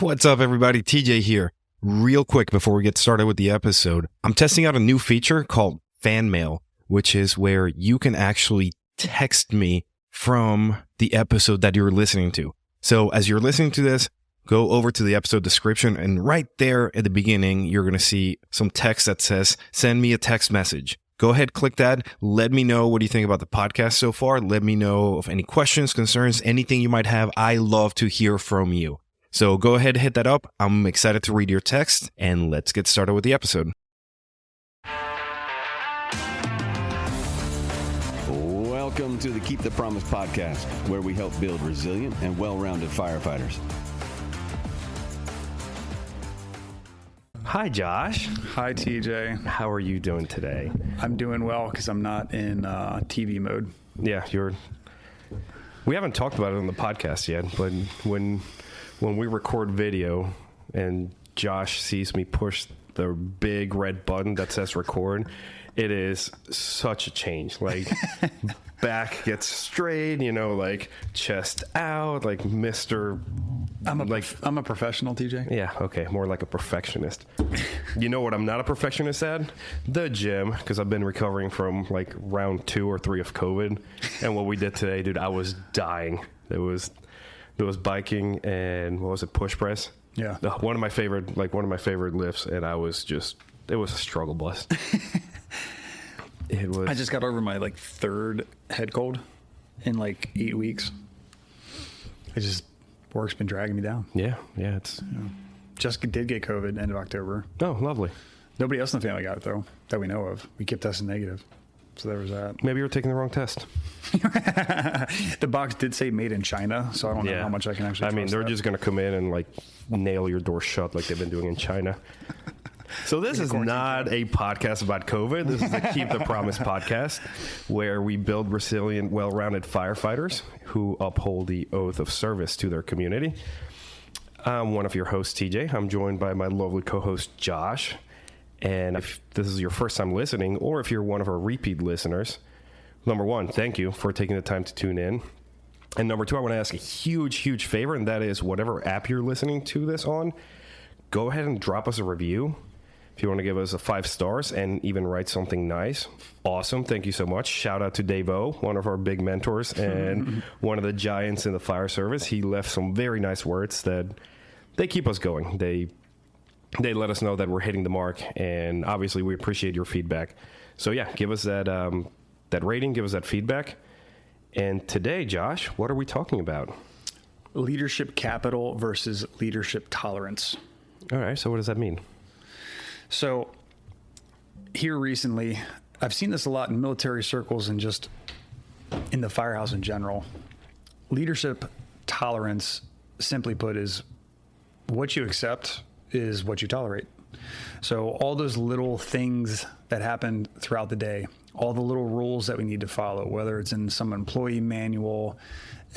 What's up, everybody? TJ here. Real quick before we get started with the episode, I'm testing out a new feature called Fan Mail, which is where you can actually text me from the episode that you're listening to. So as you're listening to this, go over to the episode description, and right there at the beginning, you're going to see some text that says, send me a text message. Go ahead, click that. Let me know what you think about the podcast so far. Let me know of any questions, concerns, anything you might have. I love to hear from you. So go ahead, hit that up. I'm excited to read your text, and let's get started with the episode. Welcome to the Keep the Promise podcast, where we help build resilient and well-rounded firefighters. Hi, Josh. Hi, TJ. How are you doing today? I'm doing well because I'm not in TV mode. Yeah, we haven't talked about it on the podcast yet, but when we record video and Josh sees me push the big red button that says record, it is such a change. Like, back gets straight, like chest out, like Mr. I'm a professional, TJ. Yeah, okay, more like a perfectionist. You know what I'm not a perfectionist at? The gym, because I've been recovering from like round 2 or 3 of COVID. And what we did today, dude, I was dying. There was biking and what was it, push press? Yeah. One of my favorite lifts, and it was a struggle bus. It was. I just got over my third head cold in 8 weeks. Work's been dragging me down. Yeah, it's. Just did get COVID end of October. Oh, lovely. Nobody else in the family got it though, that we know of. We kept testing negative. So there was that. Maybe you were taking the wrong test. The box did say made in China, so I don't know how much I can actually trust they're that. just going to come in and nail your door shut like they've been doing in China. So this is not a podcast about COVID. This is the Keep the Promise podcast, where we build resilient, well-rounded firefighters who uphold the oath of service to their community. I'm one of your hosts, TJ. I'm joined by my lovely co-host, Josh. And if this is your first time listening, or if you're one of our repeat listeners, number one, thank you for taking the time to tune in. And number two, I want to ask a huge, huge favor, and that is whatever app you're listening to this on, go ahead and drop us a review. If you want to give us 5 stars and even write something nice, awesome. Thank you so much. Shout out to Dave O, one of our big mentors and one of the giants in the fire service. He left some very nice words that they keep us going. They let us know that we're hitting the mark, and obviously we appreciate your feedback. So yeah, give us that rating, give us that feedback. And today, Josh, what are we talking about? Leadership capital versus leadership tolerance. All right, so what does that mean? So here recently, I've seen this a lot in military circles and just in the firehouse in general. Leadership tolerance, simply put, is what you accept is what you tolerate. So all those little things that happen throughout the day, all the little rules that we need to follow, whether it's in some employee manual,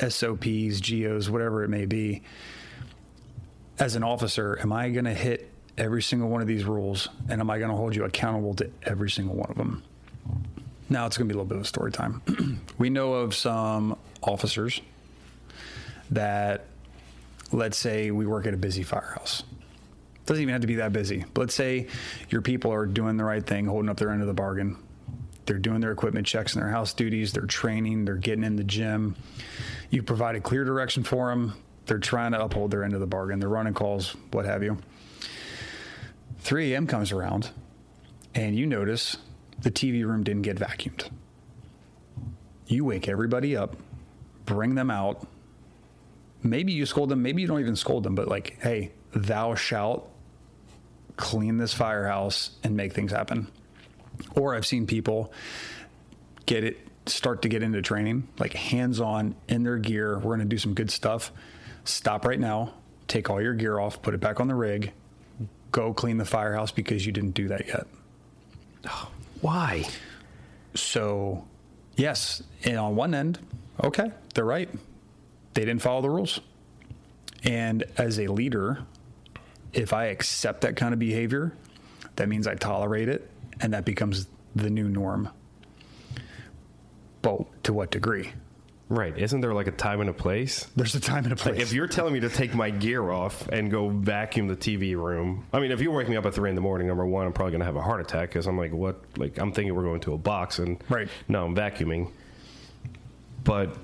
SOPs, GOs, whatever it may be, as an officer, am I going to hit every single one of these rules, and am I going to hold you accountable to every single one of them? Now it's going to be a little bit of a story time. We know of some officers that, let's say we work at a busy firehouse. Doesn't even have to be that busy. But let's say your people are doing the right thing, holding up their end of the bargain. They're doing their equipment checks and their house duties. They're training. They're getting in the gym. You provide a clear direction for them. They're trying to uphold their end of the bargain. They're running calls, what have you. 3 a.m. comes around, and you notice the TV room didn't get vacuumed. You wake everybody up, bring them out. Maybe you scold them. Maybe you don't even scold them, but hey, thou shalt clean this firehouse and make things happen. Or I've seen people start to get into training, hands-on in their gear. We're going to do some good stuff. Stop right now, take all your gear off, put it back on the rig, go clean the firehouse because you didn't do that yet. Why? So, yes, and on one end, okay, they're right. They didn't follow the rules. And as a leader, if I accept that kind of behavior, that means I tolerate it, and that becomes the new norm. But to what degree? Right. Isn't there like a time and a place? There's a time and a place. Like if you're telling me to take my gear off and go vacuum the TV room, I mean, if you wake me up at 3 a.m, number one, I'm probably going to have a heart attack because I'm like, what? Like, I'm thinking we're going to a box and right. No, I'm vacuuming. But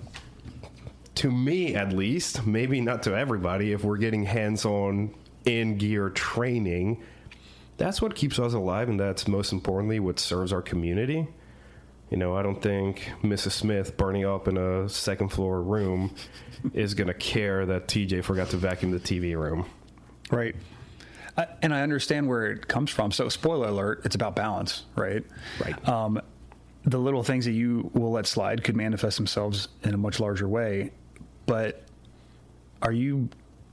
to me, at least, maybe not to everybody, if we're getting hands-on in-gear training, that's what keeps us alive, and that's most importantly what serves our community. You know, I don't think Mrs. Smith burning up in a second-floor room is going to care that TJ forgot to vacuum the TV room. Right. And I understand where it comes from. So, spoiler alert, it's about balance, right? Right. The little things that you will let slide could manifest themselves in a much larger way. But are you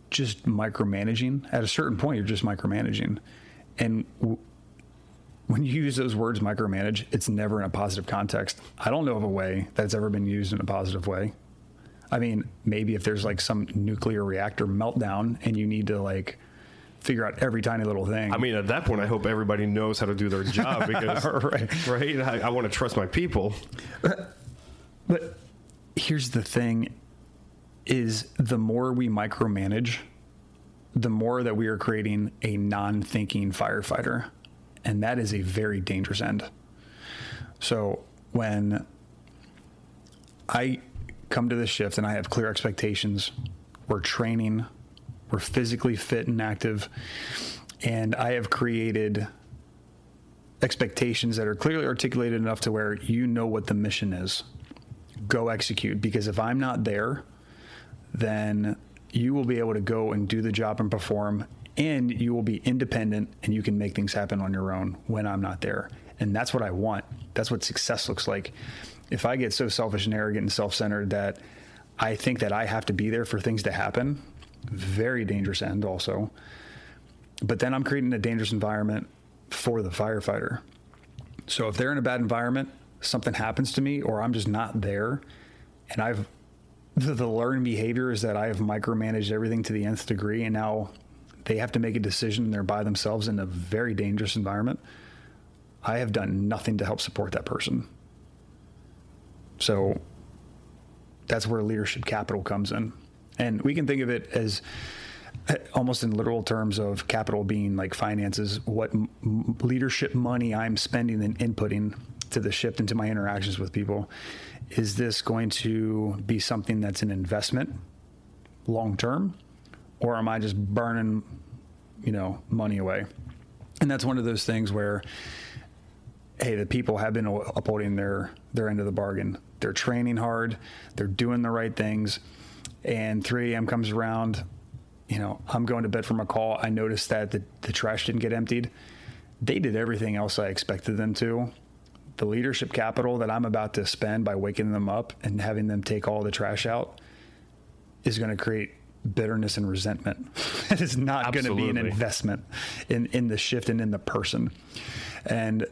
just micromanaging? At a certain point, you're just micromanaging. And when you use those words micromanage, it's never in a positive context. I don't know of a way that's ever been used in a positive way. I mean, maybe if there's like some nuclear reactor meltdown and you need to like figure out every tiny little thing. I mean, at that point, I hope everybody knows how to do their job because, right? I want to trust my people. But here's the thing is the more we micromanage, the more that we are creating a non-thinking firefighter. And that is a very dangerous end. So when I come to this shift and I have clear expectations, we're training, we're physically fit and active, and I have created expectations that are clearly articulated enough to where you know what the mission is. Go execute, because if I'm not there, then you will be able to go and do the job and perform, and you will be independent and you can make things happen on your own when I'm not there. And that's what I want. That's what success looks like. If I get so selfish and arrogant and self-centered that I think that I have to be there for things to happen, very dangerous end also. But then I'm creating a dangerous environment for the firefighter. So if they're in a bad environment, something happens to me, or I'm just not there, and the learned behavior is that I have micromanaged everything to the nth degree, and now they have to make a decision and they're by themselves in a very dangerous environment, I have done nothing to help support that person. So that's where leadership capital comes in. And we can think of it as almost in literal terms of capital being like finances, what leadership money I'm spending and inputting to the shift into my interactions with people. Is this going to be something that's an investment long term, or am I just burning, money away? And that's one of those things where, hey, the people have been upholding their end of the bargain. They're training hard, they're doing the right things, and 3 a.m. comes around, I'm going to bed from a call. I noticed that the trash didn't get emptied. They did everything else I expected them to. The leadership capital that I'm about to spend by waking them up and having them take all the trash out is going to create bitterness and resentment. It is not going to be an investment in the shift and in the person. And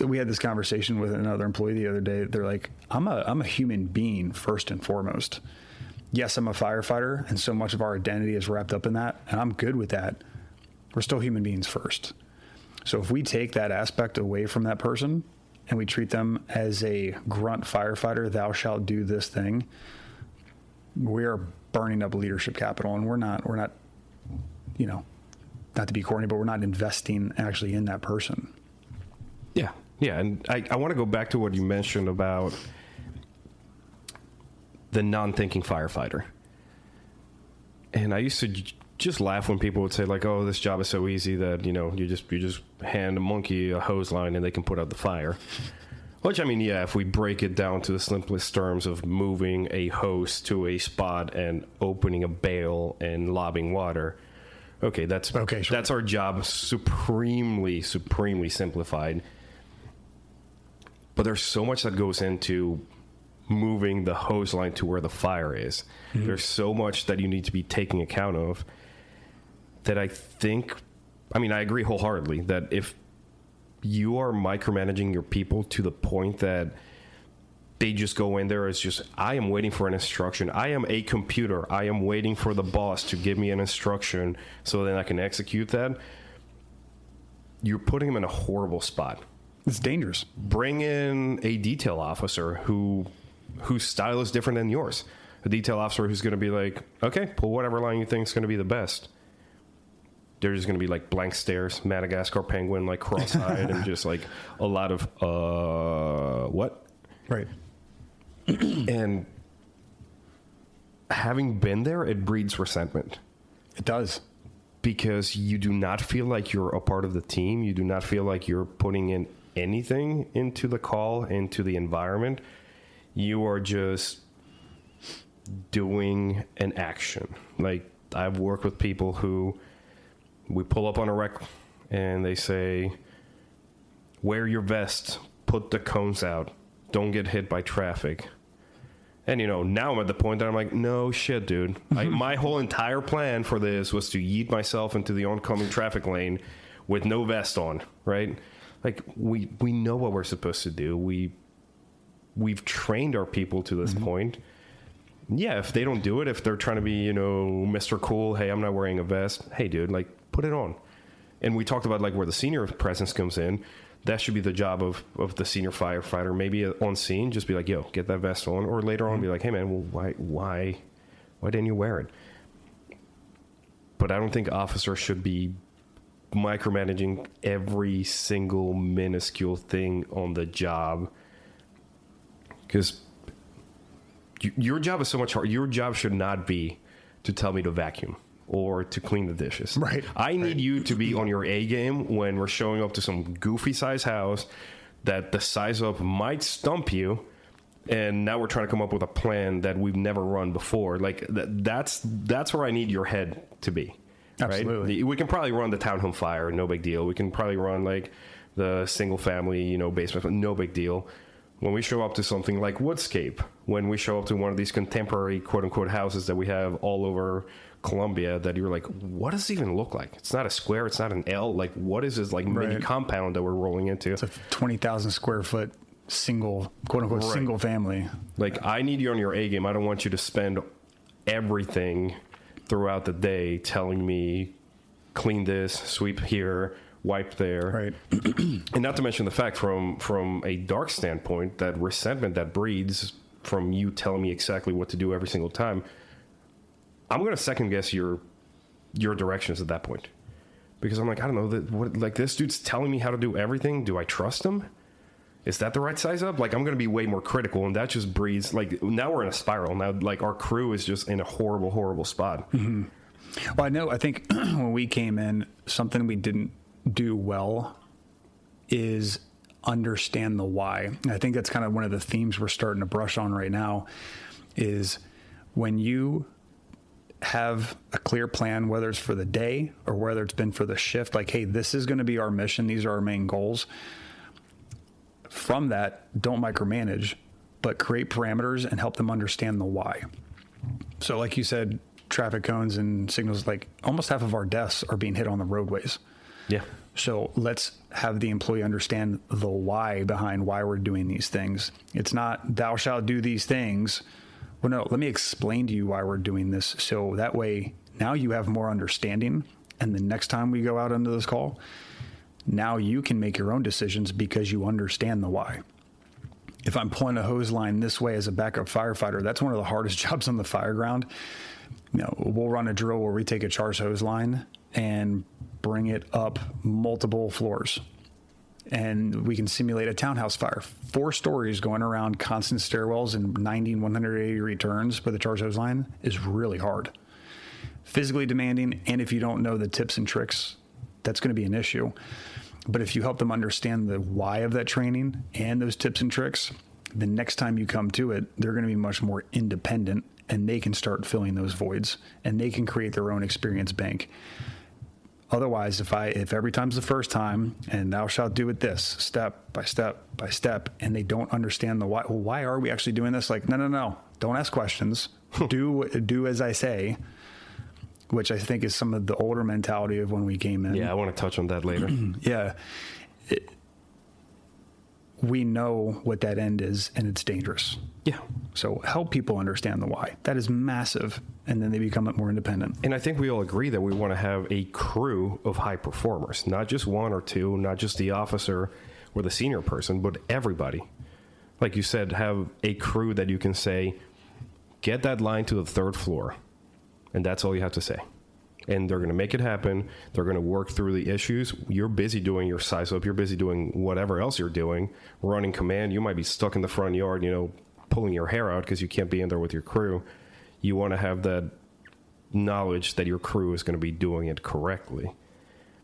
we had this conversation with another employee the other day. They're like, I'm a human being first and foremost. Yes, I'm a firefighter, and so much of our identity is wrapped up in that, and I'm good with that. We're still human beings first. So if we take that aspect away from that person and we treat them as a grunt firefighter, thou shalt do this thing, we are burning up leadership capital, and we're not, not to be corny, but we're not investing actually in that person. Yeah. Yeah. And I want to go back to what you mentioned about the non-thinking firefighter. And I used to just laugh when people would say like, oh, this job is so easy that, you just hand a monkey a hose line and they can put out the fire. Which, I mean, yeah, if we break it down to the simplest terms of moving a hose to a spot and opening a bale and lobbing water, okay, sure. That's our job, supremely simplified. But there's so much that goes into moving the hose line to where the fire is. Mm-hmm. There's so much that you need to be taking account of that I agree wholeheartedly that if you are micromanaging your people to the point that they just go in there as just, I am waiting for an instruction. I am a computer. I am waiting for the boss to give me an instruction so then I can execute that. You're putting them in a horrible spot. It's dangerous. Bring in a detail officer who whose style is different than yours. A detail officer who's going to be like, okay, pull whatever line you think is going to be the best. They're just going to be like blank stares, Madagascar penguin, like cross-eyed, and just like a lot of, what? Right. And having been there, it breeds resentment. It does. Because you do not feel like you're a part of the team. You do not feel like you're putting in anything into the call, into the environment. You are just doing an action. Like, I've worked with people who we pull up on a wreck and they say, wear your vest, put the cones out, don't get hit by traffic. And, now I'm at the point that I'm like, no shit, dude. My whole entire plan for this was to yeet myself into the oncoming traffic lane with no vest on, right? Like, we know what we're supposed to do. We've trained our people to this point. Yeah, if they don't do it, if they're trying to be, Mr. Cool, hey, I'm not wearing a vest. Hey, dude, like, put it on. And we talked about, like, where the senior presence comes in. That should be the job of the senior firefighter. Maybe on scene, just be like, yo, get that vest on. Or later on, be like, hey, man, well, why didn't you wear it? But I don't think officers should be micromanaging every single minuscule thing on the job. Because your job is so much harder. Your job should not be to tell me to vacuum or to clean the dishes. Right. I need you to be on your A game when we're showing up to some goofy size house that the size up might stump you, and now we're trying to come up with a plan that we've never run before. Like, that's where I need your head to be. Absolutely. Right? We can probably run the townhome fire, no big deal. We can probably run like the single family, basement, no big deal. When we show up to something like Woodscape, when we show up to one of these contemporary quote unquote houses that we have all over Columbia, that you're like, what does it even look like? It's not a square, it's not an L. Like, what is this like mini compound that we're rolling into? It's a 20,000 square foot single, quote unquote, single family. Like, I need you on your A game. I don't want you to spend everything throughout the day telling me, clean this, sweep here, wipe there. Right. And not to mention the fact from a dark standpoint, that resentment that breeds from you telling me exactly what to do every single time, I'm going to second guess your directions at that point. Because I'm like, I don't know, like, this dude's telling me how to do everything. Do I trust him? Is that the right size up? Like, I'm going to be way more critical, and that just breeds, like, now we're in a spiral. Now, like, our crew is just in a horrible, horrible spot. Mm-hmm. Well, I think when we came in, something we didn't do well is understand the why. And I think that's kind of one of the themes we're starting to brush on right now, is when you have a clear plan, whether it's for the day or whether it's been for the shift, like, hey, this is going to be our mission, these are our main goals. From that, don't micromanage, but create parameters and help them understand the why. So like you said, traffic cones and signals, like almost half of our deaths are being hit on the roadways. Yeah. So let's have the employee understand the why behind why we're doing these things. It's not, thou shalt do these things. Well, no, let me explain to you why we're doing this. So that way, now you have more understanding. And the next time we go out into this call, now you can make your own decisions because you understand the why. If I'm pulling a hose line this way as a backup firefighter, that's one of the hardest jobs on the fire ground. We'll run a drill where we take a charged hose line and bring it up multiple floors. And we can simulate a townhouse fire. 4 stories going around constant stairwells and 90 and 180 degree turns with a charged hose line is really hard. Physically demanding, and if you don't know the tips and tricks, that's going to be an issue. But if you help them understand the why of that training and those tips and tricks, the next time you come to it, they're going to be much more independent, and they can start filling those voids, and they can create their own experience bank. Otherwise, if every time's the first time and thou shalt do it this step by step by step, and they don't understand the why, well, why are we actually doing this? Like, no, don't ask questions. do as I say, which I think is some of the older mentality of when we came in. Yeah, I want to touch on that later. Yeah. We know what that end is, and it's dangerous. Yeah. So help people understand the why. That is massive, and then they become more independent. And I think we all agree that we want to have a crew of high performers, not just one or two, not just the officer or the senior person, but everybody. like you said, have a crew that you can say, get that line to the third floor. And that's all you have to say. And they're going to make it happen. They're going to work through the issues. You're busy doing your size up. You're busy doing whatever else you're doing, running command. You might be stuck in the front yard, pulling your hair out because you can't be in there with your crew. You want to have that knowledge that your crew is going to be doing it correctly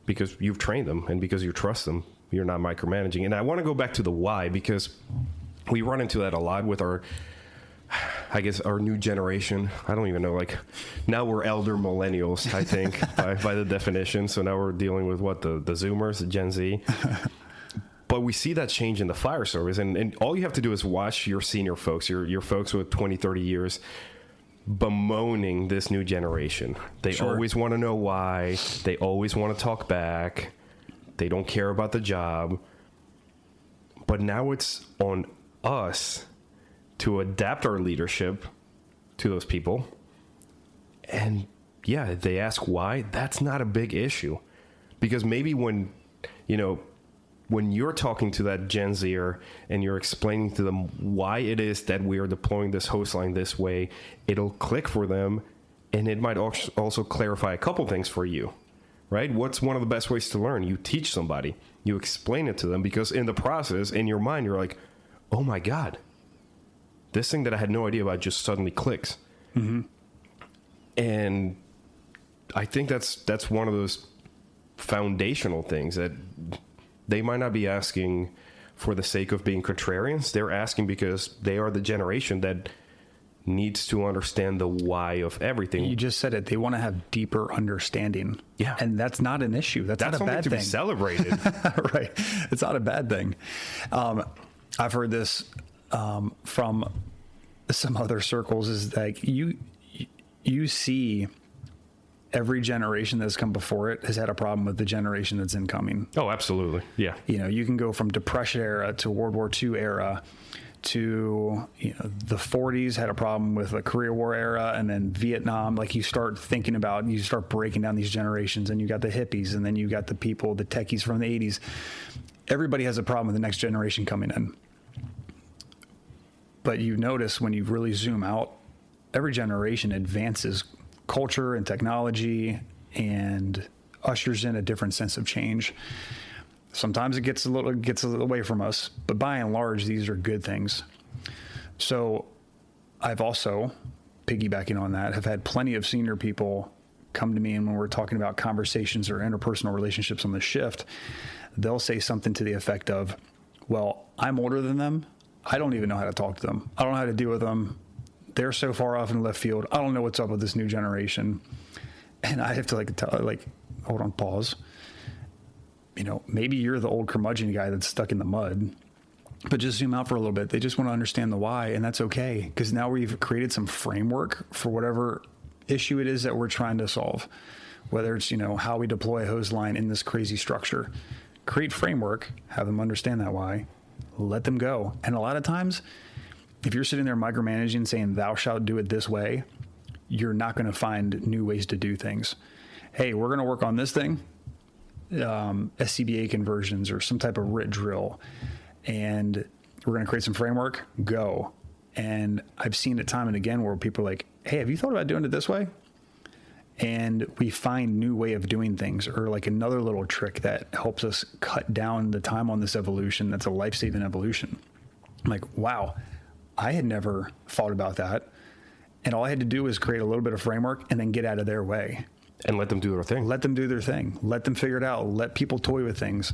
because you've trained them and because you trust them. You're not micromanaging. And I want to go back to the why, because we run into that a lot with our new generation. I don't even know, now we're elder millennials, I think, by the definition. So now we're dealing with the Zoomers, the Gen Z. But we see that change in the fire service. And all you have to do is watch your senior folks, your folks with 20, 30 years, bemoaning this new generation. They always want to know why. They always want to talk back. They don't care about the job. But now it's on us to adapt our leadership to those people. And yeah, they ask why. That's not a big issue. Because maybe when you're talking to that Gen Zer and you're explaining to them why it is that we are deploying this host line this way, it'll click for them, and it might also clarify a couple things for you, right? What's one of the best ways to learn? You teach somebody. You explain it to them, because in the process, in your mind, you're like, oh my God, this thing that I had no idea about just suddenly clicks. Mm-hmm. And I think that's one of those foundational things that they might not be asking for the sake of being contrarians. They're asking because they are the generation that needs to understand the why of everything. You just said it. They want to have deeper understanding. Yeah. And that's not an issue. That's not a bad thing. To be celebrated. Right. It's not a bad thing. I've heard this from some other circles, is like you see every generation that's come before it has had a problem with the generation that's incoming. Oh, absolutely. Yeah. You can go from Depression era to World War II era to the 40s had a problem with the Korea War era, and then Vietnam. Like, you start breaking down these generations, and you got the hippies, and then you got the techies from the 80s. Everybody has a problem with the next generation coming in. But you notice when you really zoom out, every generation advances culture and technology and ushers in a different sense of change. Sometimes it gets a little away from us, but by and large, these are good things. So I've also, piggybacking on that, have had plenty of senior people come to me, and when we're talking about conversations or interpersonal relationships on the shift, they'll say something to the effect of, well, I'm older than them. I don't even know how to talk to them. I don't know how to deal with them. They're so far off in left field. I don't know what's up with this new generation. And I have to hold on, pause. Maybe you're the old curmudgeon guy that's stuck in the mud, but just zoom out for a little bit. They just want to understand the why, and that's okay. Because now we've created some framework for whatever issue it is that we're trying to solve. Whether it's, how we deploy a hose line in this crazy structure. Create framework, have them understand that why, let them go. And a lot of times, if you're sitting there micromanaging, saying, thou shalt do it this way, you're not going to find new ways to do things. Hey, we're going to work on this thing, SCBA conversions or some type of RIT drill, and we're going to create some framework, go. And I've seen it time and again where people are like, hey, have you thought about doing it this way? And we find new way of doing things, or like another little trick that helps us cut down the time on this evolution. That's a life-saving evolution. I'm like, wow, I had never thought about that. And all I had to do was create a little bit of framework and then get out of their way. And let them do their thing. Let them do their thing. Let them figure it out. Let people toy with things.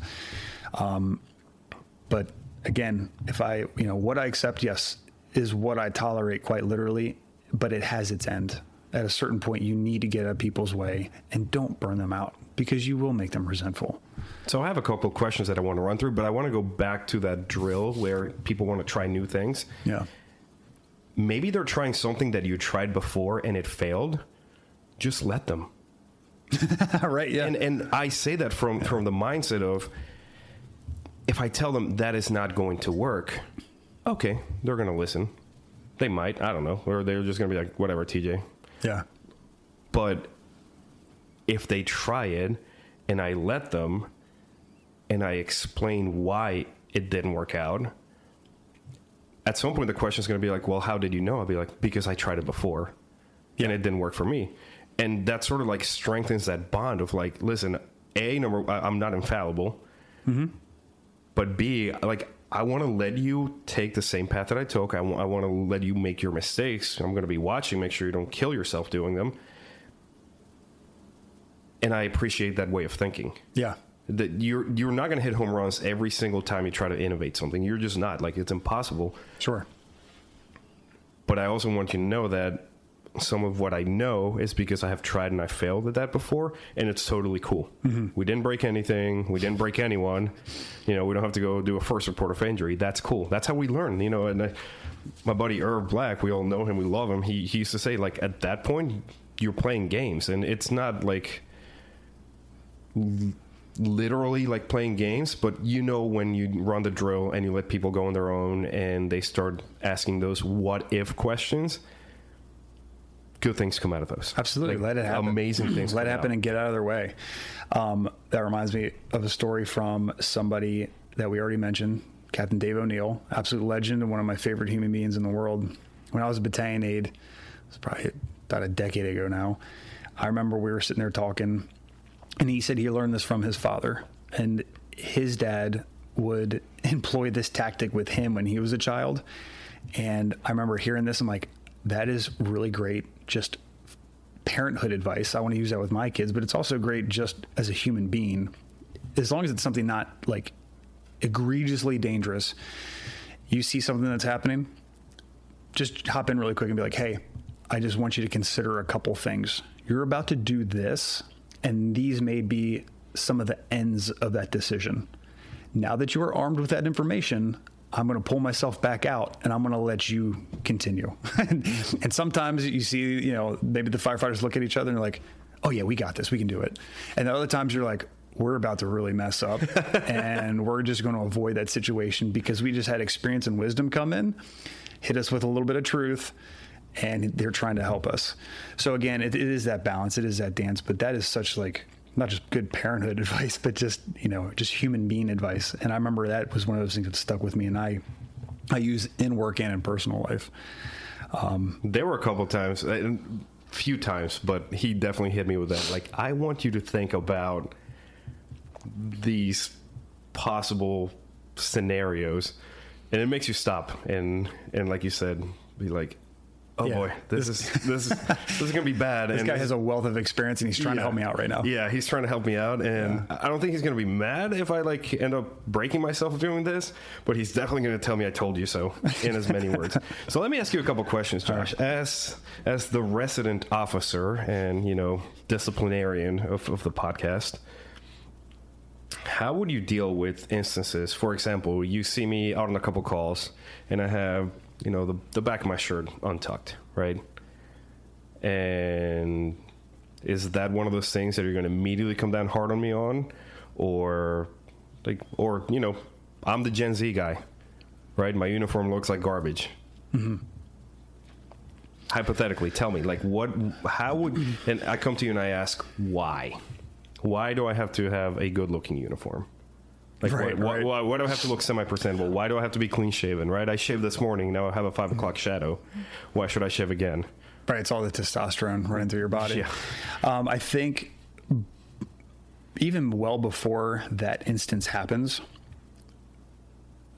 But again, what I accept, yes, is what I tolerate quite literally, but it has its end. At a certain point, you need to get out of people's way, and don't burn them out, because you will make them resentful. So I have a couple of questions that I want to run through, but I want to go back to that drill where people want to try new things. Yeah. Maybe they're trying something that you tried before and it failed. Just let them. Right, yeah. And I say that from the mindset of, if I tell them that is not going to work, okay, they're going to listen. They might, I don't know, or they're just going to be like, whatever, TJ. Yeah. But if they try it and I let them and I explain why it didn't work out, at some point the question is going to be like, well, how did you know? I'll be like, because I tried it before and it didn't work for me. And that sort of like strengthens that bond of like, listen, I'm not infallible, but B, like, I want to let you take the same path that I took. I want to let you make your mistakes. I'm going to be watching, make sure you don't kill yourself doing them. And I appreciate that way of thinking. Yeah. That you're not going to hit home runs every single time you try to innovate something. You're just not. Like, it's impossible. Sure. But I also want you to know that some of what I know is because I have tried and I failed at that before, and it's totally cool. We didn't break anything. We didn't break anyone. We don't have to go do a first report of injury. That's cool. That's how we learn, and my buddy Irv Black, we all know him. We love him. He used to say, like, at that point, you're playing games, and it's not like literally like playing games, but when you run the drill and you let people go on their own and they start asking those what if questions, good things come out of those. Absolutely. Like, let it happen. Amazing things. Let it happen and get out of their way. That reminds me of a story from somebody that we already mentioned, Captain Dave O'Neill, absolute legend and one of my favorite human beings in the world. When I was a battalion aide, it was probably about a decade ago now, I remember we were sitting there talking, and he said he learned this from his father. And his dad would employ this tactic with him when he was a child. And I remember hearing this, I'm like, that is really great, just parenthood advice. I want to use that with my kids, but it's also great just as a human being. As long as it's something not like egregiously dangerous, you see something that's happening, just hop in really quick and be like, hey, I just want you to consider a couple things. You're about to do this, and these may be some of the ends of that decision. Now that you are armed with that information, I'm going to pull myself back out and I'm going to let you continue. And sometimes you see, maybe the firefighters look at each other and they're like, oh yeah, we got this. We can do it. And other times you're like, we're about to really mess up and we're just going to avoid that situation because we just had experience and wisdom come in, hit us with a little bit of truth, and they're trying to help us. So again, it is that balance. It is that dance, but that is such like, not just good parenthood advice, but just, just human being advice. And I remember that was one of those things that stuck with me, and I use in work and in personal life. There were a couple of times, a few times, but he definitely hit me with that. Like, I want you to think about these possible scenarios, and it makes you stop and like you said, be like, oh yeah, boy, this is gonna be bad. This guy has a wealth of experience, and he's trying to help me out right now. Yeah, he's trying to help me out, and I don't think he's gonna be mad if I like end up breaking myself doing this, but he's definitely gonna tell me I told you so in as many words. So let me ask you a couple questions, Josh. As the resident officer and disciplinarian of the podcast, how would you deal with instances? For example, you see me out on a couple calls, and I have the back of my shirt untucked, right? And is that one of those things that you're going to immediately come down hard on me on? Or I'm the Gen Z guy, right? My uniform looks like garbage. Mm-hmm. Hypothetically, tell me, like, and I come to you and I ask, why? Why do I have to have a good-looking uniform? Like, right. Why do I have to look semi-presentable? Why do I have to be clean-shaven, right? I shaved this morning. Now I have a 5 o'clock shadow. Why should I shave again? Right. It's all the testosterone running through your body. Yeah. I think even well before that instance happens,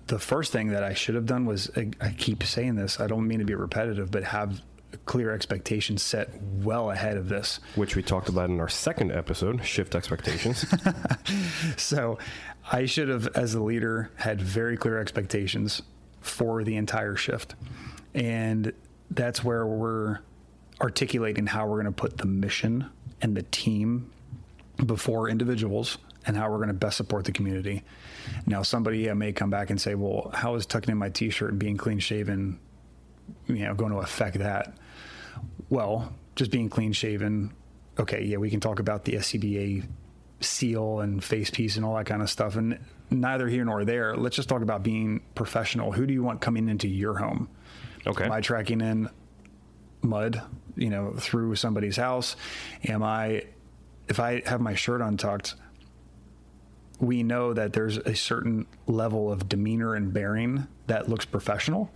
the first thing that I should have done was, I keep saying this, I don't mean to be repetitive, but have clear expectations set well ahead of this. Which we talked about in our second episode, Shift Expectations. So I should have, as a leader, had very clear expectations for the entire shift. And that's where we're articulating how we're going to put the mission and the team before individuals and how we're going to best support the community. Now, somebody may come back and say, well, how is tucking in my t-shirt and being clean shaven, going to affect that? Well, just being clean shaven. Okay. Yeah. We can talk about the SCBA seal and face piece and all that kind of stuff. And neither here nor there. Let's just talk about being professional. Who do you want coming into your home? Okay. Am I tracking in mud, through somebody's house? If I have my shirt untucked, we know that there's a certain level of demeanor and bearing that looks professional.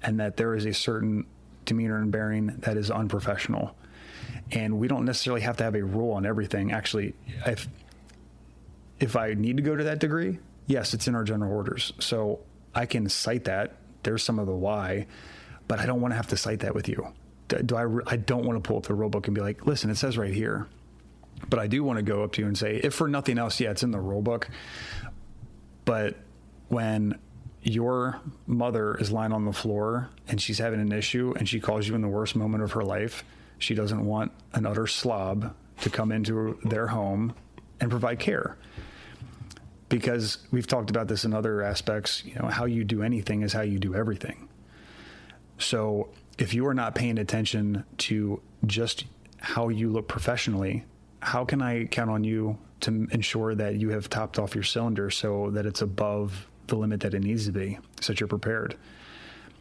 and that there is a certain demeanor and bearing that is unprofessional. And we don't necessarily have to have a rule on everything. Actually, if I need to go to that degree, yes, it's in our general orders. So I can cite that. There's some of the why, but I don't want to have to cite that with you. I don't want to pull up the rule book and be like, listen, it says right here. But I do want to go up to you and say, if for nothing else, yeah, it's in the rule book. But when your mother is lying on the floor and she's having an issue and she calls you in the worst moment of her life, she doesn't want an utter slob to come into their home and provide care. Because we've talked about this in other aspects, how you do anything is how you do everything. So if you are not paying attention to just how you look professionally, how can I count on you to ensure that you have topped off your cylinder so that it's above the limit that it needs to be, so that you're prepared?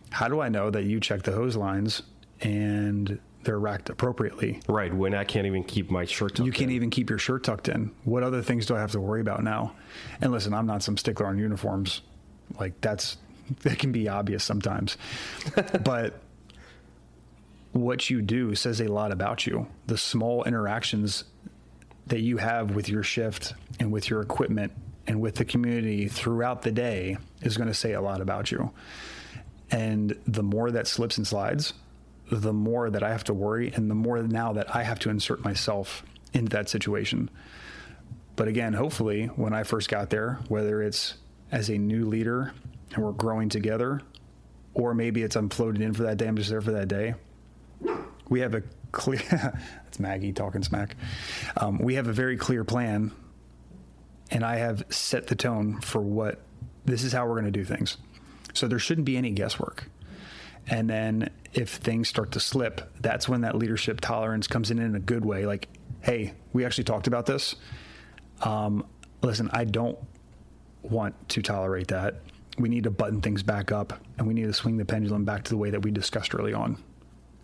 How do I know that you check the hose lines and they're racked appropriately? Right, when I can't even keep my shirt tucked in. You can't even keep your shirt tucked in. What other things do I have to worry about now? And listen, I'm not some stickler on uniforms. Like that can be obvious sometimes. But what you do says a lot about you. The small interactions that you have with your shift and with your equipment and with the community throughout the day is going to say a lot about you. And the more that slips and slides, the more that I have to worry, and the more now that I have to insert myself into that situation. But again, hopefully when I first got there, whether it's as a new leader and we're growing together, or maybe it's I'm floated in for that day, I'm just there for that day, we have a clear, it's Maggie talking smack. We have a very clear plan, and I have set the tone for this is how we're going to do things. So there shouldn't be any guesswork. And then if things start to slip, that's when that leadership tolerance comes in a good way. Like, hey, we actually talked about this. Listen, I don't want to tolerate that. We need to button things back up, and we need to swing the pendulum back to the way that we discussed early on.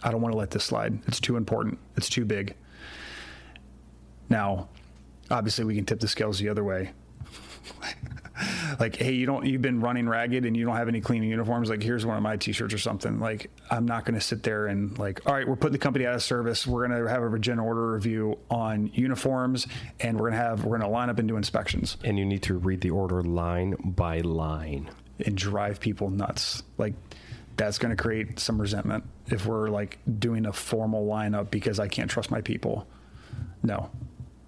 I don't want to let this slide. It's too important. It's too big. Now, obviously we can tip the scales the other way. Like, hey, you've been running ragged and you don't have any clean uniforms. Like, here's one of my t-shirts or something. Like, I'm not going to sit there and like, all right, we're putting the company out of service. We're going to have a general order review on uniforms, and we're going to line up and do inspections. And you need to read the order line by line and drive people nuts. Like, that's going to create some resentment if we're like doing a formal lineup because I can't trust my people. No.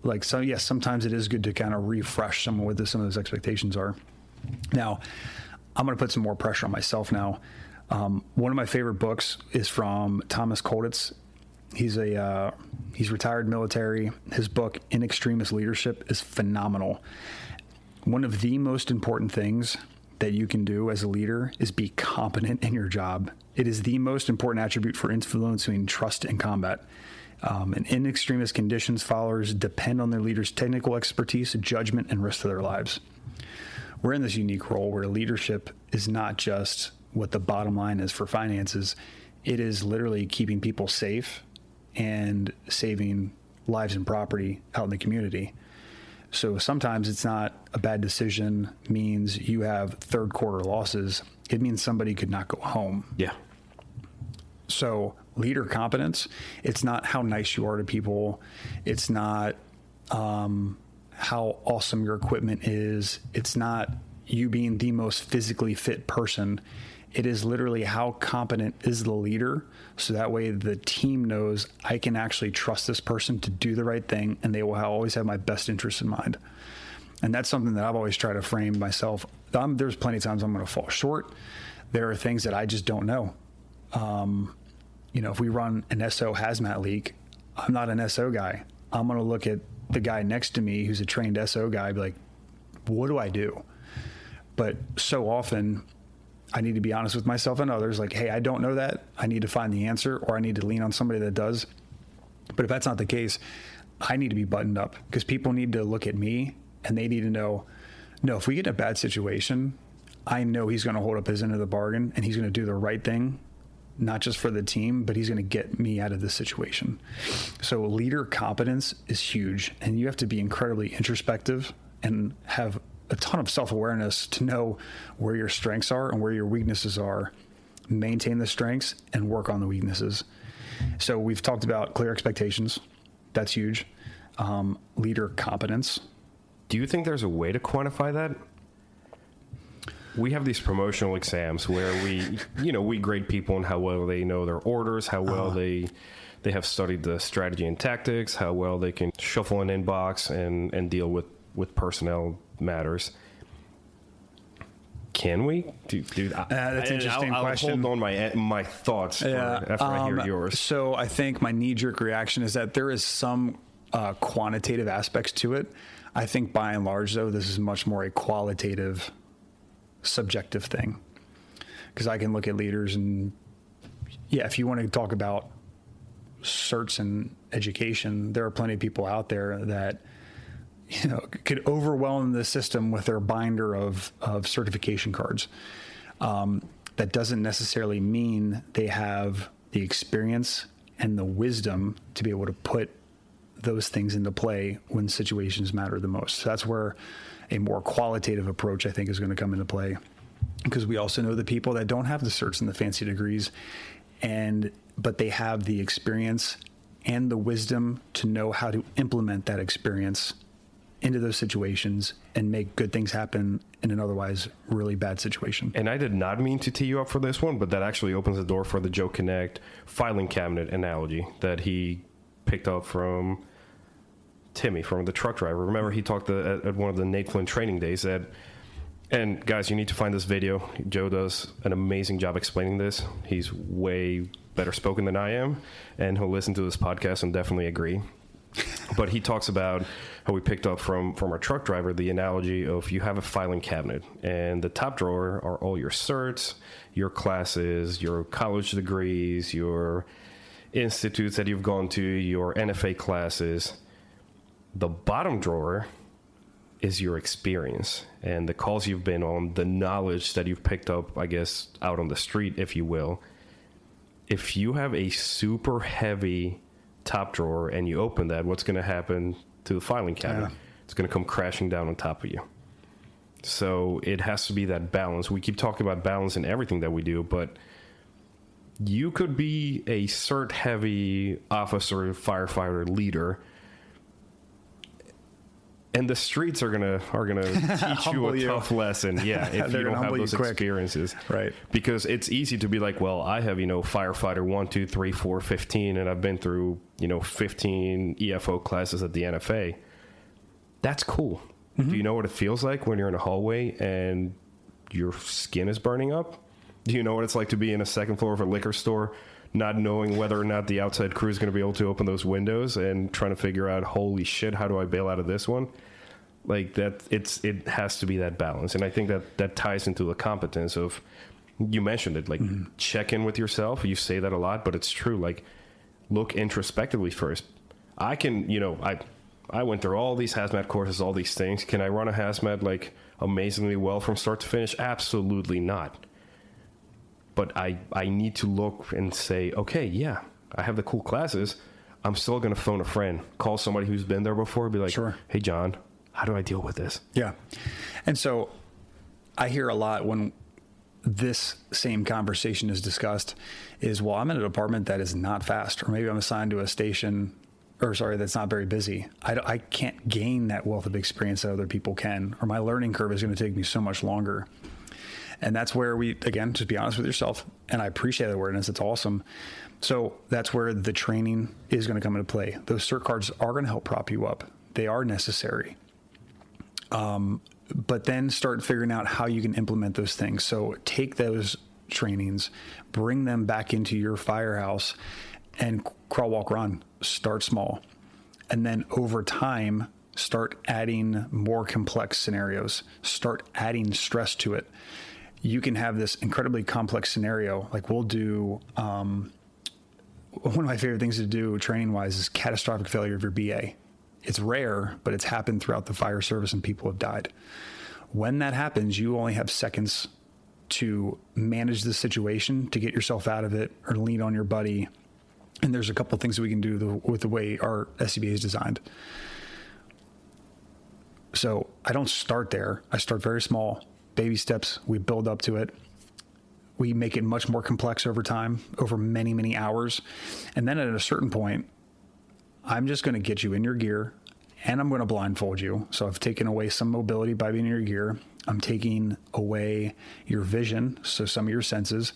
Like, so yes, sometimes it is good to kind of refresh some of what some of those expectations are. Now, I'm going to put some more pressure on myself now. One of my favorite books is from Thomas Kolditz. He's retired military. His book, In Extremis Leadership, is phenomenal. One of the most important things that you can do as a leader is be competent in your job. It is the most important attribute for influencing trust in combat. And in extremis conditions, followers depend on their leaders' technical expertise, judgment, and risk to their lives. We're in this unique role where leadership is not just what the bottom line is for finances. It is literally keeping people safe and saving lives and property out in the community. So sometimes it's not a bad decision means you have third quarter losses. It means somebody could not go home. Yeah. So leader competence, it's not how nice you are to people. It's not how awesome your equipment is. It's not you being the most physically fit person. It is literally how competent is the leader, so that way the team knows I can actually trust this person to do the right thing, and they will always have my best interest in mind. And that's something that I've always tried to frame myself. There's plenty of times I'm going to fall short. There are things that I just don't know. If we run an SO hazmat leak, I'm not an SO guy. I'm going to look at the guy next to me who's a trained SO guy, be like, what do I do? But so often I need to be honest with myself and others, like, hey, I don't know that. I need to find the answer, or I need to lean on somebody that does. But if that's not the case, I need to be buttoned up, because people need to look at me and they need to know, no, if we get in a bad situation, I know he's going to hold up his end of the bargain and he's going to do the right thing, not just for the team, but he's going to get me out of this situation. So leader competence is huge, and you have to be incredibly introspective and have a ton of self-awareness to know where your strengths are and where your weaknesses are, maintain the strengths, and work on the weaknesses. So we've talked about clear expectations. That's huge. Leader competence. Do you think there's a way to quantify that? We have these promotional exams where we grade people on how well they know their orders, how well they have studied the strategy and tactics, how well they can shuffle an inbox and deal with personnel matters. Can we? That's an interesting question. I'll hold on my thoughts after I hear yours. So I think my knee-jerk reaction is that there is some quantitative aspects to it. I think by and large, though, this is much more a qualitative, subjective thing. Because I can look at leaders and, if you want to talk about certs and education, there are plenty of people out there that could overwhelm the system with their binder of certification cards. That doesn't necessarily mean they have the experience and the wisdom to be able to put those things into play when situations matter the most. So that's where a more qualitative approach, I think, is going to come into play, because we also know the people that don't have the certs and the fancy degrees, but they have the experience and the wisdom to know how to implement that experience into those situations and make good things happen in an otherwise really bad situation. And I did not mean to tee you up for this one, but that actually opens the door for the Joe Connect filing cabinet analogy that he picked up from Timmy, from the truck driver. Remember, he talked at one of the Nate Flynn training days and guys, you need to find this video. Joe does an amazing job explaining this. He's way better spoken than I am, and he'll listen to this podcast and definitely agree. But he talks about how we picked up from our truck driver the analogy of you have a filing cabinet, and the top drawer are all your certs, your classes, your college degrees, your institutes that you've gone to, your NFA classes. The bottom drawer is your experience and the calls you've been on, the knowledge that you've picked up, I guess, out on the street, if you will. If you have a super heavy top drawer and you open that, what's going to happen to the filing cabinet? Yeah. It's going to come crashing down on top of you. So it has to be that balance. We keep talking about balance in everything that we do, but you could be a cert heavy officer, firefighter, leader, and the streets are gonna teach you a tough lesson. Yeah, if you don't have those experiences, right? Because it's easy to be like, well, I have firefighter 1, 2, 3, 4, 15, and I've been through 15 EFO classes at the NFA. That's cool. Mm-hmm. Do you know what it feels like when you're in a hallway and your skin is burning up? Do you know what it's like to be in a second floor of a liquor store, not knowing whether or not the outside crew is going to be able to open those windows and trying to figure out, holy shit, how do I bail out of this one? Like that, it has to be that balance. And I think that ties into the competence of, you mentioned it, like check in with yourself. You say that a lot, but it's true. Like look introspectively first. I can, I went through all these hazmat courses, all these things. Can I run a hazmat like amazingly well from start to finish? Absolutely not. But I need to look and say, okay, yeah, I have the cool classes. I'm still going to phone a friend, call somebody who's been there before, be like, sure. Hey, John, how do I deal with this? Yeah. And so I hear a lot when this same conversation is discussed is, well, I'm in a department that is not fast, or maybe I'm assigned to a station, that's not very busy. I can't gain that wealth of experience that other people can, or my learning curve is going to take me so much longer. And that's where we, again, just be honest with yourself. And I appreciate the awareness. It's awesome. So that's where the training is going to come into play. Those cert cards are going to help prop you up. They are necessary. But then start figuring out how you can implement those things. So take those trainings, bring them back into your firehouse, and crawl, walk, run. Start small. And then over time, start adding more complex scenarios. Start adding stress to it. You can have this incredibly complex scenario. Like we'll do, one of my favorite things to do training-wise is catastrophic failure of your BA. It's rare, but it's happened throughout the fire service and people have died. When that happens, you only have seconds to manage the situation, to get yourself out of it, or lean on your buddy. And there's a couple of things that we can do with the way our SCBA is designed. So I don't start there. I start very small. Baby steps, we build up to it. We make it much more complex over time, over many, many hours. And then at a certain point, I'm just going to get you in your gear and I'm going to blindfold you. So I've taken away some mobility by being in your gear. I'm taking away your vision, so some of your senses.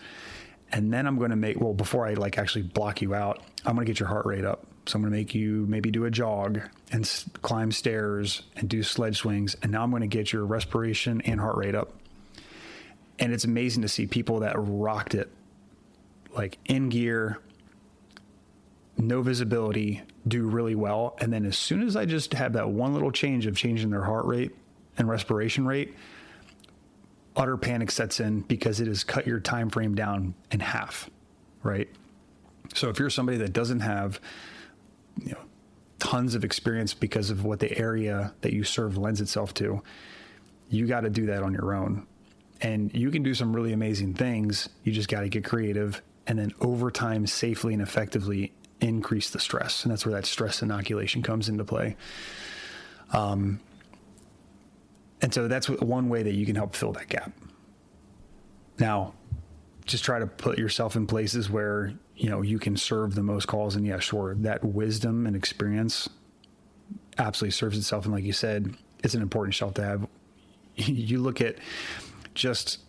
And then I'm going to before I like actually block you out, I'm going to get your heart rate up. So I'm going to make you maybe do a jog and climb stairs and do sled swings. And now I'm going to get your respiration and heart rate up. And it's amazing to see people that rocked it, like in gear, no visibility, do really well. And then as soon as I just have that one little change of changing their heart rate and respiration rate, utter panic sets in because it has cut your time frame down in half, right? So if you're somebody that doesn't have, tons of experience because of what the area that you serve lends itself to, you got to do that on your own. And you can do some really amazing things. You just got to get creative and then over time safely and effectively increase the stress. And that's where that stress inoculation comes into play. And so that's one way that you can help fill that gap. Now, just try to put yourself in places where, you can serve the most calls. And yeah, sure, that wisdom and experience absolutely serves itself. And like you said, it's an important shelf to have. You look at just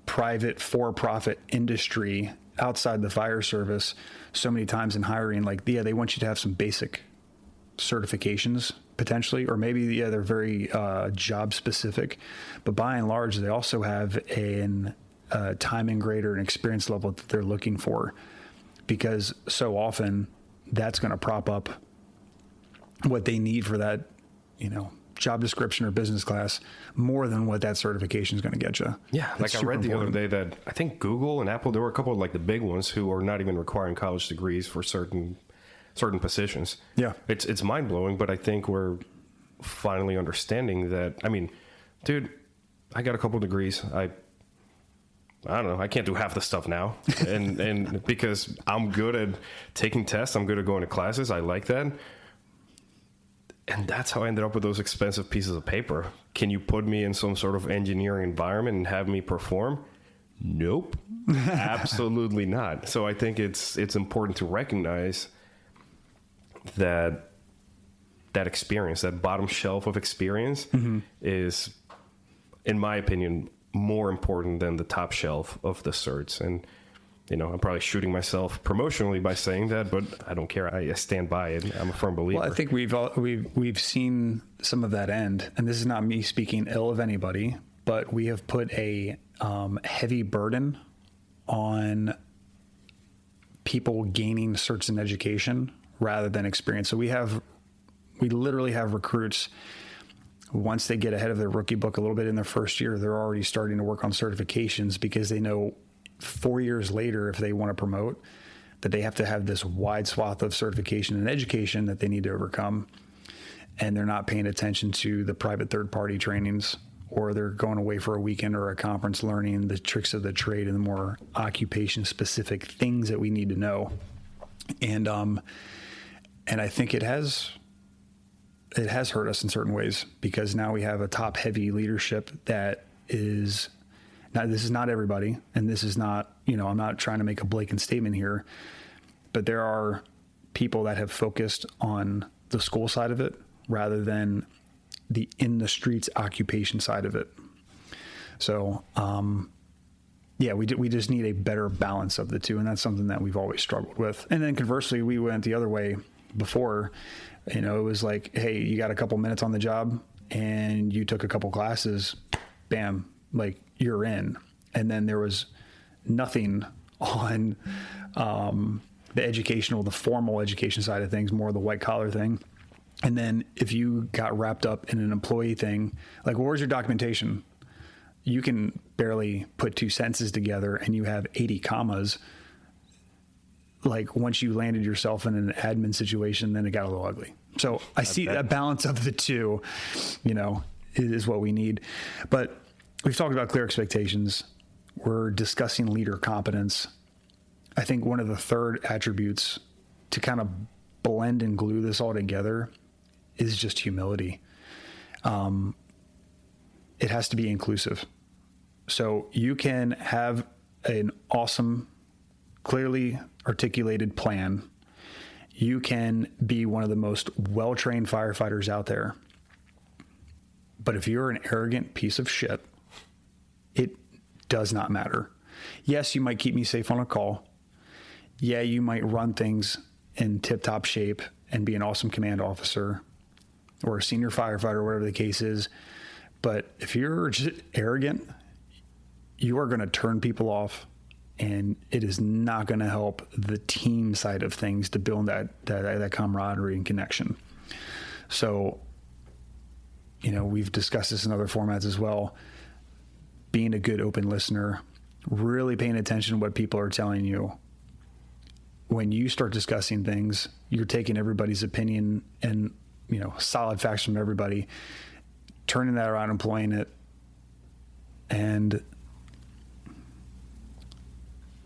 private for-profit industry outside the fire service so many times in hiring, they want you to have some basic certifications potentially, or maybe, they're very job specific, but by and large, they also have an timing grader and experience level that they're looking for, because so often that's going to prop up what they need for that, job description or business class more than what that certification is going to get you. Yeah. Like I read the other day that I think Google and Apple, there were a couple of the big ones who are not even requiring college degrees for certain positions. Yeah. It's mind blowing, but I think we're finally understanding that. I mean, dude, I got a couple of degrees. I don't know. I can't do half the stuff now. And because I'm good at taking tests, I'm good at going to classes. I like that. And that's how I ended up with those expensive pieces of paper. Can you put me in some sort of engineering environment and have me perform? Nope. Absolutely not. So I think it's important to recognize that experience, that bottom shelf of experience is, in my opinion, more important than the top shelf of the certs. And, I'm probably shooting myself promotionally by saying that, but I don't care. I stand by it. I'm a firm believer. Well, I think we've seen some of that end, and this is not me speaking ill of anybody, but we have put a heavy burden on people gaining certs in education rather than experience. So we literally have recruits, once they get ahead of their rookie book a little bit in their first year, they're already starting to work on certifications because they know 4 years later, if they want to promote, that they have to have this wide swath of certification and education that they need to overcome. And they're not paying attention to the private third-party trainings, or they're going away for a weekend or a conference learning the tricks of the trade and the more occupation-specific things that we need to know. And I think it has hurt us in certain ways, because now we have a top-heavy leadership that is. Now, this is not everybody, and this is not, I'm not trying to make a blatant statement here, but there are people that have focused on the school side of it rather than the in the streets occupation side of it. So, we just need a better balance of the two, and that's something that we've always struggled with. And then conversely, we went the other way before. It was like, hey, you got a couple minutes on the job, and you took a couple classes, bam, you're in. And then there was nothing on the formal education side of things, more the white collar thing. And then if you got wrapped up in an employee thing, where's your documentation? You can barely put two sentences together and you have 80 commas. Once you landed yourself in an admin situation, then it got a little ugly. So I see that balance of the two, is what we need. But we've talked about clear expectations. We're discussing leader competence. I think one of the third attributes to kind of blend and glue this all together is just humility. It has to be inclusive. So you can have an awesome, clearly articulated plan, you can be one of the most well-trained firefighters out there. But if you're an arrogant piece of shit, it does not matter. Yes, you might keep me safe on a call. Yeah, you might run things in tip-top shape and be an awesome command officer or a senior firefighter, whatever the case is. But if you're just arrogant, you are going to turn people off, and it is not going to help the team side of things to build that camaraderie and connection. So, we've discussed this in other formats as well. Being a good open listener, really paying attention to what people are telling you. When you start discussing things, you're taking everybody's opinion and, solid facts from everybody, turning that around, employing it, and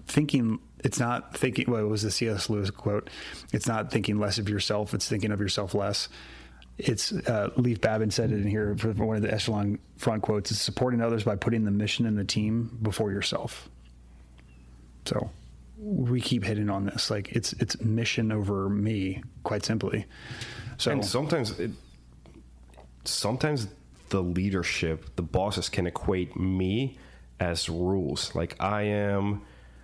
thinking, it's not thinking, well, it was the C.S. Lewis quote, it's not thinking less of yourself, it's thinking of yourself less. It's Leif Babin said it in here for one of the echelon front quotes. It's supporting others by putting the mission and the team before yourself. So we keep hitting on this, like it's mission over me, quite simply. So, and sometimes the leadership, the bosses can equate me as rules. Like I am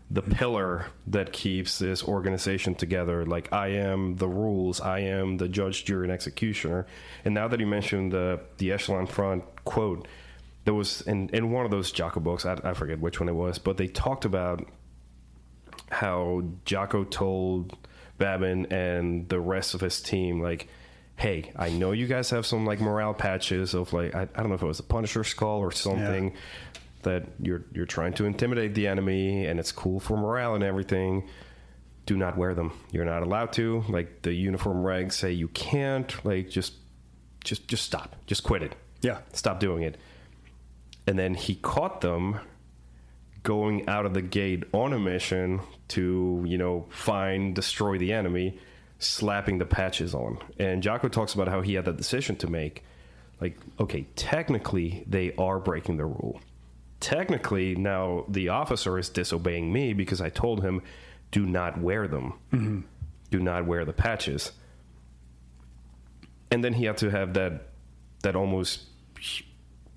the pillar that keeps this organization together. Like I am the rules. I am the judge, jury, and executioner. And now that you mentioned the echelon front quote, there was in one of those Jocko books, I forget which one it was, but they talked about how Jocko told Babin and the rest of his team, like, hey, I know you guys have some like morale patches of like, I don't know if it was a Punisher skull or something. Yeah. That you're trying to intimidate the enemy, and it's cool for morale and everything. Do not wear them. You're not allowed to. Like the uniform regs say you can't. Like just stop. Just quit it. Yeah. Stop doing it. And then he caught them going out of the gate on a mission to, find, destroy the enemy, slapping the patches on. And Jocko talks about how he had that decision to make. Like, okay, technically they are breaking the rule. Technically, now the officer is disobeying me because I told him, do not wear them. Mm-hmm. Do not wear the patches. And then he had to have that almost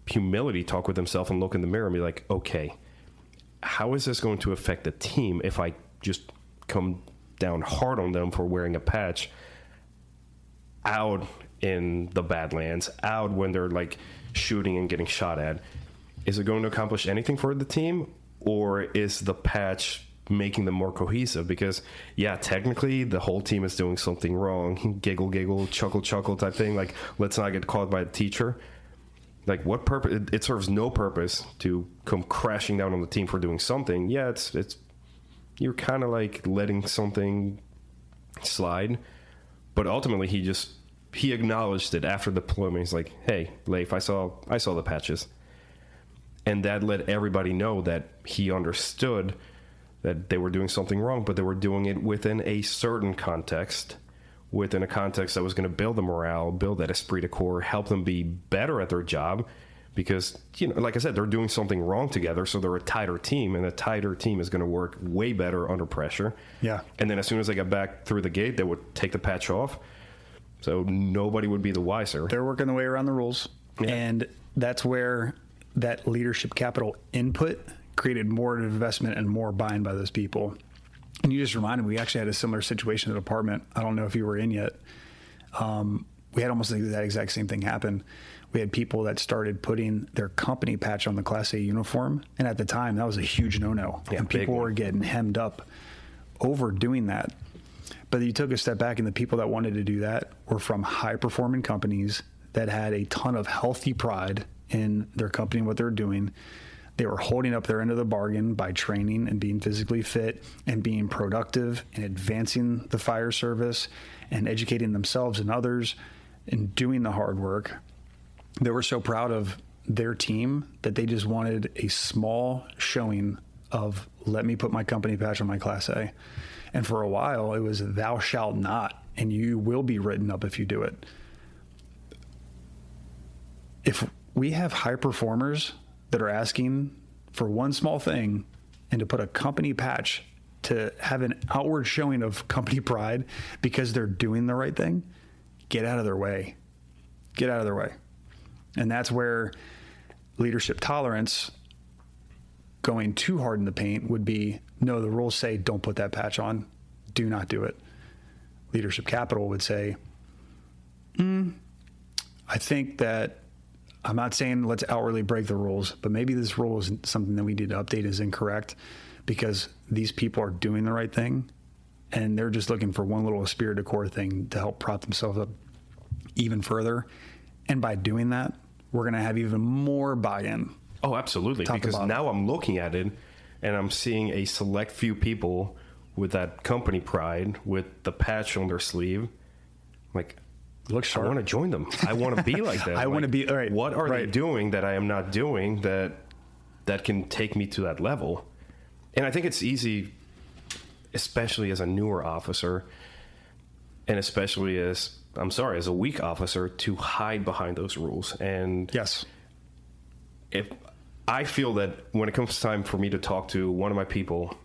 humility talk with himself and look in the mirror and be like, okay, how is this going to affect the team if I just come down hard on them for wearing a patch out in the Badlands, out when they're like shooting and getting shot at? Is it going to accomplish anything for the team, or is the patch making them more cohesive? Because, yeah, technically the whole team is doing something wrong. Giggle, giggle, chuckle, chuckle type thing. Like, let's not get caught by the teacher. Like, what purpose? It serves no purpose to come crashing down on the team for doing something. Yeah, it's you're kind of like letting something slide. But ultimately, he acknowledged it after the deployment. He's like, hey, Leif, I saw the patches. And that let everybody know that he understood that they were doing something wrong, but they were doing it within a certain context, within a context that was going to build the morale, build that esprit de corps, help them be better at their job. Because, like I said, they're doing something wrong together, so they're a tighter team, and a tighter team is going to work way better under pressure. Yeah. And then as soon as they got back through the gate, they would take the patch off, so nobody would be the wiser. They're working their way around the rules, yeah. And that's where that leadership capital input created more investment and more buy-in by those people. And you just reminded me, we actually had a similar situation in the department. I don't know if you were in yet. We had almost that exact same thing happen. We had people that started putting their company patch on the Class A uniform. And at the time, that was a huge no-no. Yeah, and people were getting hemmed up over doing that. But you took a step back, and the people that wanted to do that were from high-performing companies that had a ton of healthy pride in their company and what they're doing. They were holding up their end of the bargain by training and being physically fit and being productive and advancing the fire service and educating themselves and others and doing the hard work. They were so proud of their team that they just wanted a small showing of, let me put my company patch on my Class A. And for a while, it was thou shalt not, and you will be written up if you do it. If we have high performers that are asking for one small thing and to put a company patch to have an outward showing of company pride because they're doing the right thing, get out of their way. Get out of their way. And that's where leadership tolerance, going too hard in the paint, would be, no, the rules say don't put that patch on. Do not do it. Leadership capital would say, I think that, I'm not saying let's outwardly break the rules, but maybe this rule is something that we need to update is incorrect because these people are doing the right thing and they're just looking for one little esprit de corps thing to help prop themselves up even further. And by doing that, we're going to have even more buy-in. Oh, absolutely. Because now I'm looking at it and I'm seeing a select few people with that company pride, with the patch on their sleeve. Like, look sharp. I want to join them. I want to be like that. I want to be, all right. What are they doing that I am not doing that can take me to that level? And I think it's easy, especially as a newer officer, and especially as a weak officer, to hide behind those rules. And yes, if I feel that when it comes time for me to talk to one of my people,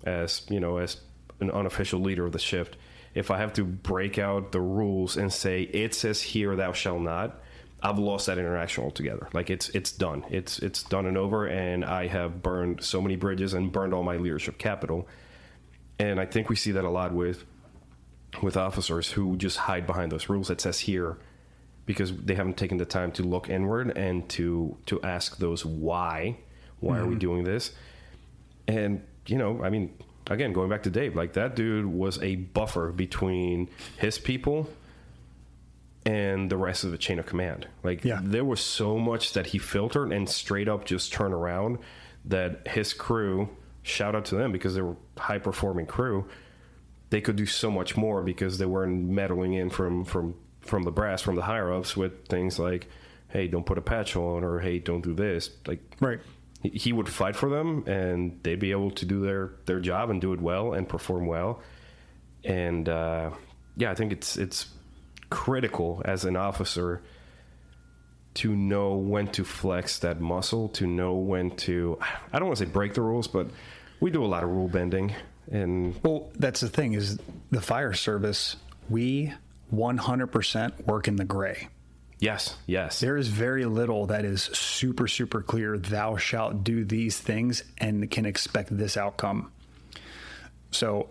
as an unofficial leader of the shift, if I have to break out the rules and say, it says here, thou shalt not, I've lost that interaction altogether. Like it's done. It's done and over. And I have burned so many bridges and burned all my leadership capital. And I think we see that a lot with officers who just hide behind those rules that says here, because they haven't taken the time to look inward and to ask those why are we doing this? And, again, going back to Dave, like that dude was a buffer between his people and the rest of the chain of command. Like there was so much that he filtered and straight up just turned around that his crew, shout out to them because they were high performing crew. They could do so much more because they weren't meddling in from the brass, from the higher ups with things like, hey, don't put a patch on, or hey, don't do this. Like, right. He would fight for them and they'd be able to do their job and do it well and perform well. And, I think it's critical as an officer to know when to flex that muscle, to know when to, I don't want to say break the rules, but we do a lot of rule bending. And well, that's the thing is the fire service, we 100% work in the gray. Yes. There is very little that is super, super clear. Thou shalt do these things and can expect this outcome. So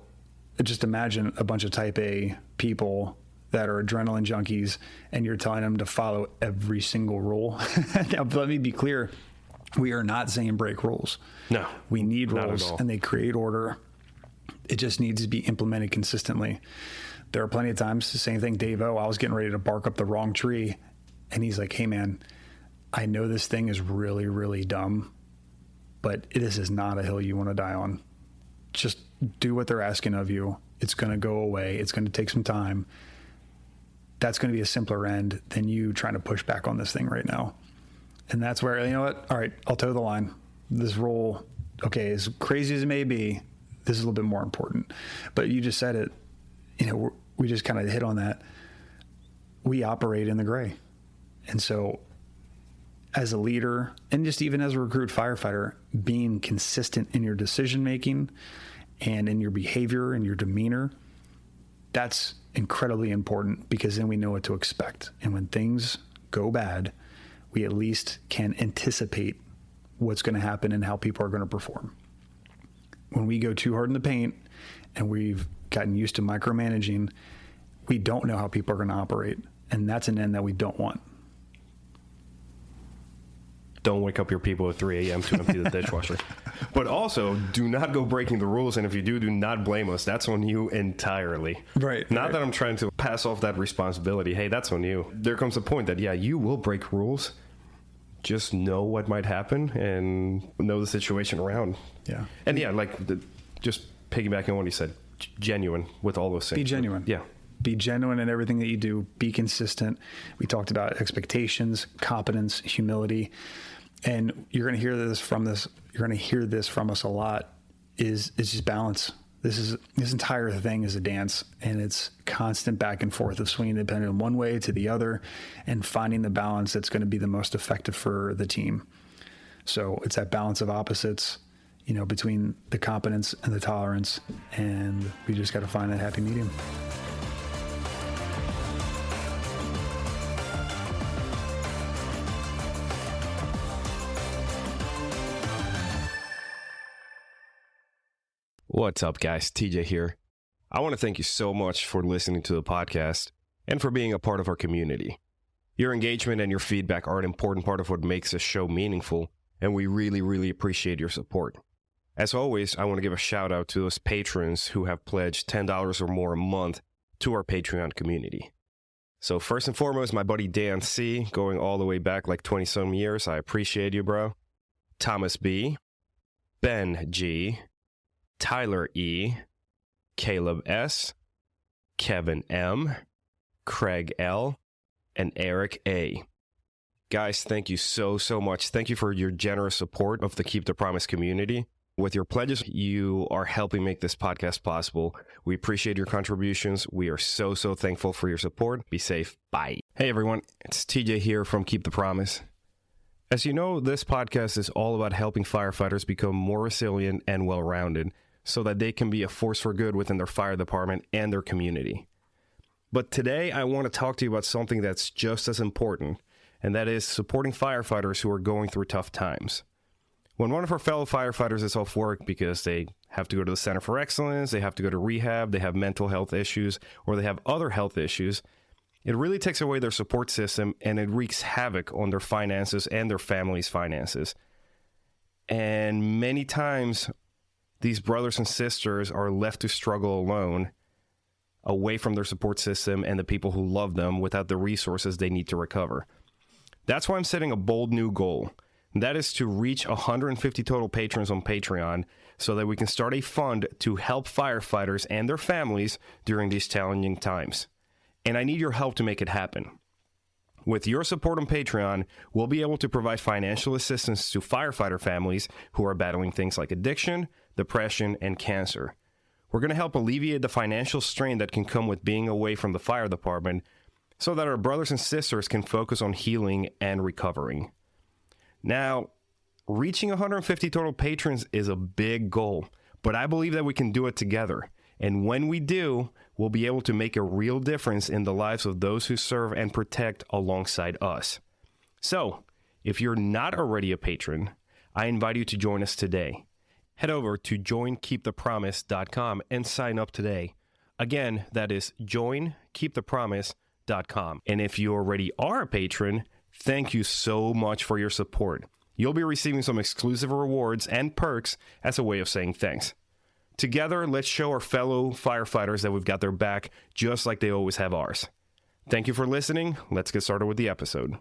just imagine a bunch of type A people that are adrenaline junkies and you're telling them to follow every single rule. Now, let me be clear. We are not saying break rules. No, we need rules and they create order. It just needs to be implemented consistently. There are plenty of times, the same thing, Dave O, I was getting ready to bark up the wrong tree. And he's like, hey, man, I know this thing is really, really dumb, but this is not a hill you want to die on. Just do what they're asking of you. It's going to go away. It's going to take some time. That's going to be a simpler end than you trying to push back on this thing right now. And that's where, you know what? All right, I'll toe the line. This rule, okay, as crazy as it may be, this is a little bit more important. But you just said it, we just kind of hit on that. We operate in the gray. And so as a leader and just even as a recruit firefighter, being consistent in your decision-making and in your behavior and your demeanor, that's incredibly important because then we know what to expect. And when things go bad, we at least can anticipate what's going to happen and how people are going to perform. When we go too hard in the paint and we've gotten used to micromanaging, we don't know how people are going to operate. And that's an end that we don't want. Don't wake up your people at 3 a.m. to empty the dishwasher. But also, do not go breaking the rules. And if you do not blame us. That's on you entirely. Right. Not that I'm trying to pass off that responsibility. Hey, that's on you. There comes a point that, you will break rules. Just know what might happen and know the situation around. Yeah. And just piggybacking on what he said, genuine with all those things. Be genuine. Yeah. Be genuine in everything that you do. Be consistent. We talked about expectations, competence, humility. And you're going to hear this from us. You're going to hear this from us a lot. Is just balance. This entire thing is a dance, and it's constant back and forth of swinging the pendulum one way to the other, and finding the balance that's going to be the most effective for the team. So it's that balance of opposites. between the competence and the tolerance, and we just got to find that happy medium. What's up, guys? TJ here. I want to thank you so much for listening to the podcast and for being a part of our community. Your engagement and your feedback are an important part of what makes this show meaningful, and we really, really appreciate your support. As always, I want to give a shout out to those patrons who have pledged $10 or more a month to our Patreon community. So first and foremost, my buddy Dan C, going all the way back like 20-some years. I appreciate you, bro. Thomas B, Ben G, Tyler E, Caleb S, Kevin M, Craig L, and Eric A. Guys, thank you so much. Thank you for your generous support of the Keep the Promise community. With your pledges, you are helping make this podcast possible. We appreciate your contributions. We are so thankful for your support. Be safe. Bye. Hey, everyone. It's TJ here from Keep the Promise. As you know, this podcast is all about helping firefighters become more resilient and well-rounded so that they can be a force for good within their fire department and their community. But today, I want to talk to you about something that's just as important, and that is supporting firefighters who are going through tough times. When one of our fellow firefighters is off work because they have to go to the Center for Excellence, they have to go to rehab, they have mental health issues, or they have other health issues, it really takes away their support system and it wreaks havoc on their finances and their family's finances. And many times, these brothers and sisters are left to struggle alone, away from their support system and the people who love them without the resources they need to recover. That's why I'm setting a bold new goal. That is to reach 150 total patrons on Patreon so that we can start a fund to help firefighters and their families during these challenging times. And I need your help to make it happen. With your support on Patreon, we'll be able to provide financial assistance to firefighter families who are battling things like addiction, depression, and cancer. We're going to help alleviate the financial strain that can come with being away from the fire department so that our brothers and sisters can focus on healing and recovering. Now, reaching 150 total patrons is a big goal, but I believe that we can do it together. And when we do, we'll be able to make a real difference in the lives of those who serve and protect alongside us. So, if you're not already a patron, I invite you to join us today. Head over to joinkeepthepromise.com and sign up today. Again, that is joinkeepthepromise.com. And if you already are a patron, thank you so much for your support. You'll be receiving some exclusive rewards and perks as a way of saying thanks. Together, let's show our fellow firefighters that we've got their back just like they always have ours. Thank you for listening. Let's get started with the episode.